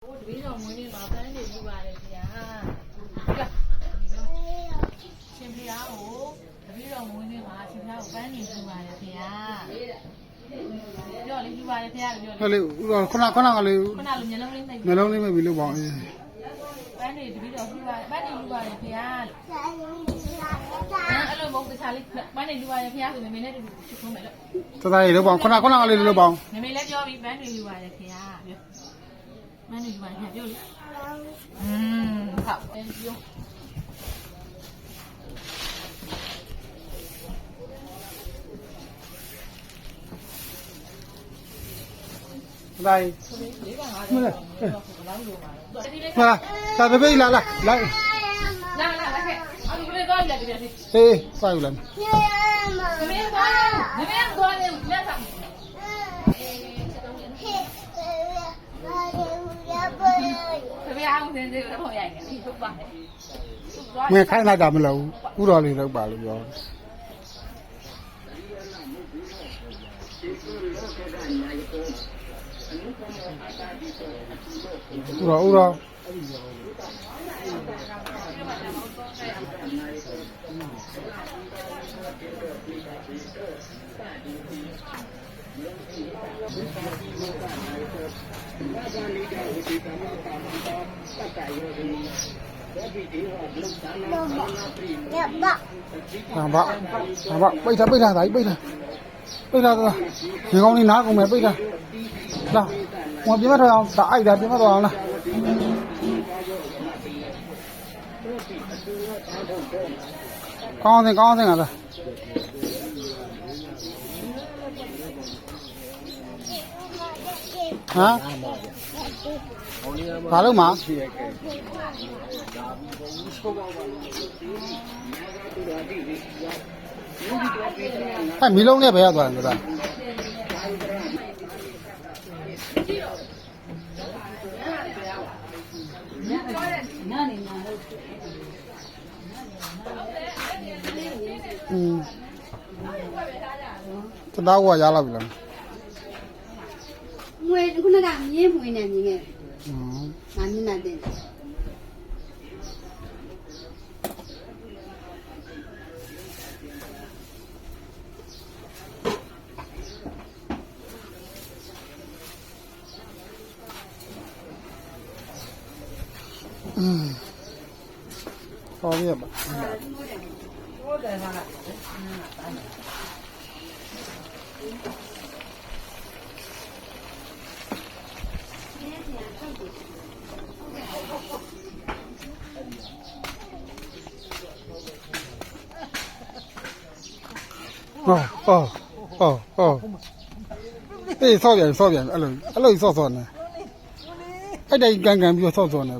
ဒီတော့မွေးနေ့မှာပန်းနေယူပါတယ်ခင်ဗျာရှင်ပြားကိုတပည့်တော်မွေးနေ့မှာရှင်ပြားကိုပန်းနေယူပါတယ်ခင်ဗျာပြောလေယူပါတယ်ခင်ဗျာပြောလေခဏကလေးခဏလိုမျက်လုံးလေးနှိပ်မျက်လုံးလေးပဲပြီးလို့ပေါ့ပန်းနေတပည့်တော်ယူပါတယ်ပန်းနေယူပါတယ်ခင်ဗျာအဲ့လိုမဟုတ်တခြားလေးပန်းနေယူပါတယ်ခင်ဗျာဆိုမေမေနဲ့တူတူထုံးမယ်လို့တသားလေးလို့ပေါ့ခဏကလေးလို့ပေါ့မေမေလည်းပြောပြီးပန်းနေယူပါတယ်ခင်ဗျာပြောမန်းနေယူပါတယ်ခင်ဗျာပြောလေဟုတ်ပြော来，没来，来，贝贝来，来，哎，快过来。没看那咱们楼，屋头里头摆了哟。乌拉，背他，来背他，你讲你拿过没背他？来，我别说要打一点，别说了。高兴啊！这。啊？打了吗？哎，米龙那边要多少个？这打我家了不了？我可能干米不会那米个，那米那的。好点吧。哦，哎，少点，အဲ့လိုဆော့呢。အဲ့ဒါကန်ပြီးဆော့呢。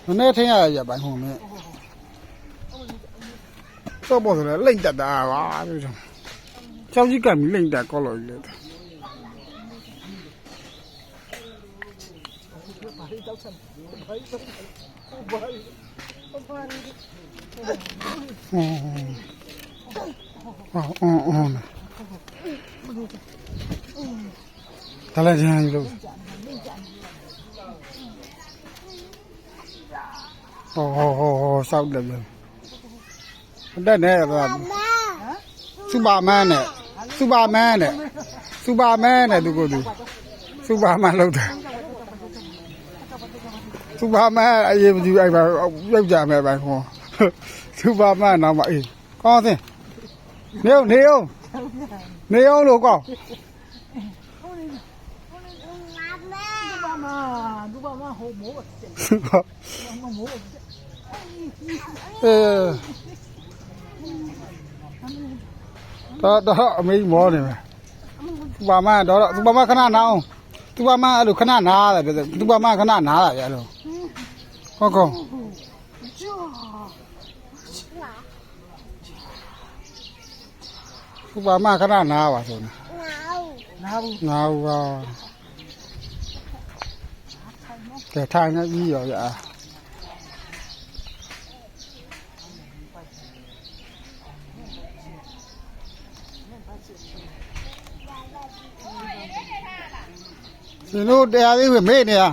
မနေ့ထင်းရပိုင်းဟိုမဲ့စောပေါ်ဆိုလဲလိမ့်တက်တာပါပြောချင်ကြောက်ကြီးကမိလိမ့်တက်ကောလို့လေတလည်းချမ်းလို့ဟောဆောက်တယ်ဗျတက်နေပါစူပါမန်နဲ့သူကိုသူစူပါမန်လောက်တယ်စူပါမန်အရေးမကြီးအဲ့ပါပြုတ်ကြမယ်ပဲခေါ်စူပါမန်တော့မအေးကောင်းစင်နေအောင်လို့ကောသူပါမဟိုမိုးတော့အမေမောနေမယ်သူပါမတော့သူပါမခဏနာအောင်သူပါမအဲ့လိုခဏနားတယ်သူပါမခဏနားတာဗျအဲ့လိုဟုတ်သူပါမခဏနားပါဆိုနေနားဘူးပါကဲထိုင်နေပြီးရောဗျာရှင်တို့တရားလေးပဲမေ့နေရ